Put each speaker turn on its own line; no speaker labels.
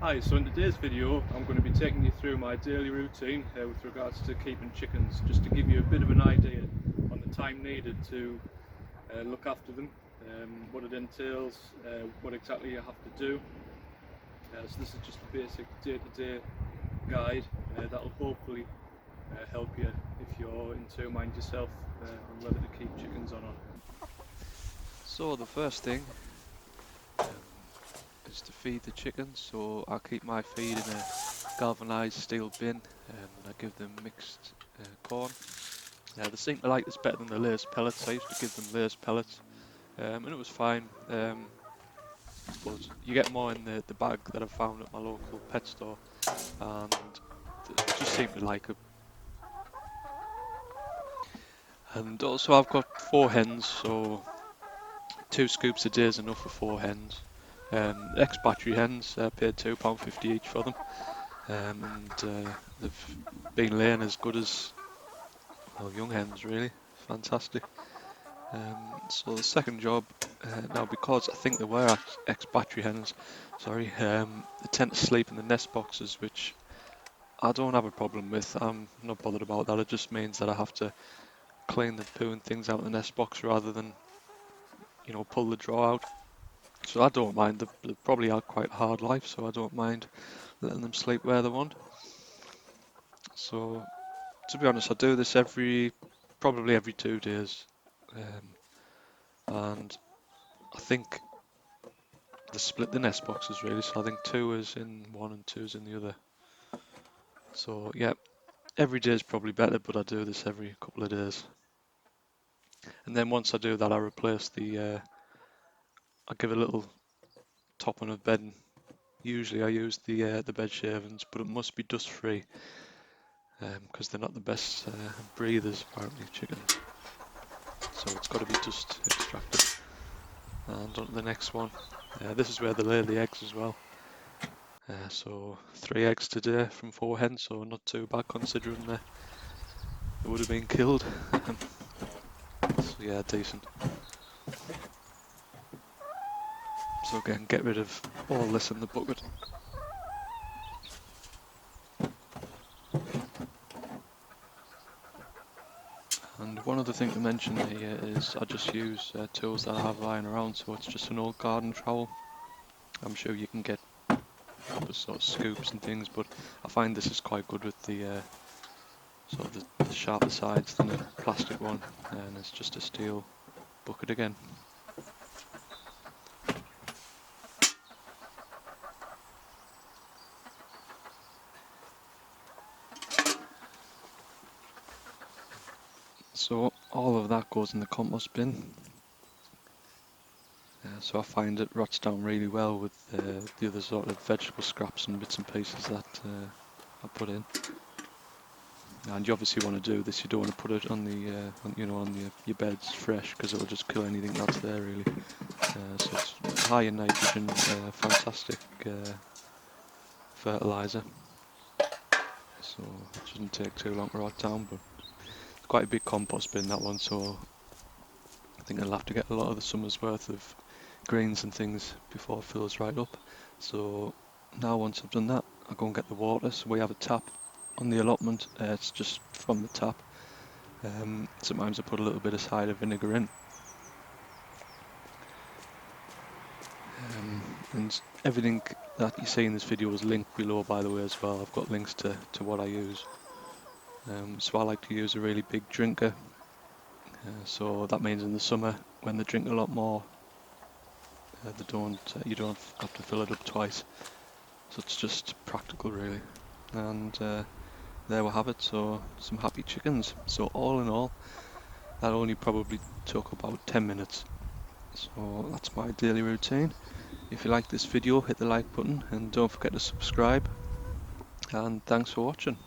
Hi, so in today's video I'm going to be taking you through my daily routine with regards to keeping chickens, just to give you a bit of an idea on the time needed to look after them, what it entails, what exactly you have to do. So this is just a basic day-to-day guide that will hopefully help you if you're in two minds yourself on whether to keep chickens or not.
So the first thing is to feed the chickens. So I keep my feed in a galvanized steel bin, and I give them mixed corn. They seem to like this better than the Lay's pellets. I used to give them Lay's pellets, and it was fine. But you get more in the bag that I found at my local pet store, and they just seem to like it. And also I've got 4 hens, so 2 scoops a day is enough for 4 hens. Ex-battery hens, paid £2.50 each for them, and they've been laying as good as, well, young hens really. Fantastic. So the second job, now because I think they were ex-battery hens, sorry, they tend to sleep in the nest boxes, which I don't have a problem with. I'm not bothered about that. It just means that I have to clean the poo and things out of the nest box rather than, pull the draw out. So I don't mind. They probably had quite a hard life, so I don't mind letting them sleep where they want. So to be honest, I do this probably every 2 days, and I think they split the nest boxes really. So I think 2 is in one and 2 is in the other. So yeah, every day is probably better, but I do this every couple of days. And then once I do that, I replace I give a little top on of bedding. Usually I use the bed shavings, but it must be dust free, because they're not the best breathers apparently, chickens. So it's got to be dust extracted. And on to the next one. This is where they lay the eggs as well. So 3 eggs today from 4 hens, so not too bad considering they would have been killed. So yeah, decent. So again, get rid of all this in the bucket. And one other thing to mention here is I just use tools that I have lying around, so it's just an old garden trowel. I'm sure you can get proper sort of scoops and things, but I find this is quite good with the sort of the sharper sides than a plastic one, and it's just a steel bucket again. So all of that goes in the compost bin. So I find it rots down really well with the other sort of vegetable scraps and bits and pieces that I put in. And you obviously want to do this. You don't want to put it on your beds fresh, because it'll just kill anything that's there really. So it's high in nitrogen, fantastic fertilizer. So it shouldn't take too long to rot down, but it's quite a big compost bin, that one. So I think I'll have to get a lot of the summer's worth of greens and things before it fills right up. So now once I've done that, I'll go and get the water. So we have a tap on the allotment. It's just from the tap. Sometimes I put a little bit of cider vinegar in. And everything that you see in this video is linked below, by the way, as well. I've got links to what I use. So I like to use a really big drinker. So that means in the summer, when they drink a lot more, you don't have to fill it up twice. So it's just practical really. And there we have it. So some happy chickens. So all in all, that only probably took about 10 minutes. So that's my daily routine. If you like this video, hit the like button and don't forget to subscribe. And thanks for watching.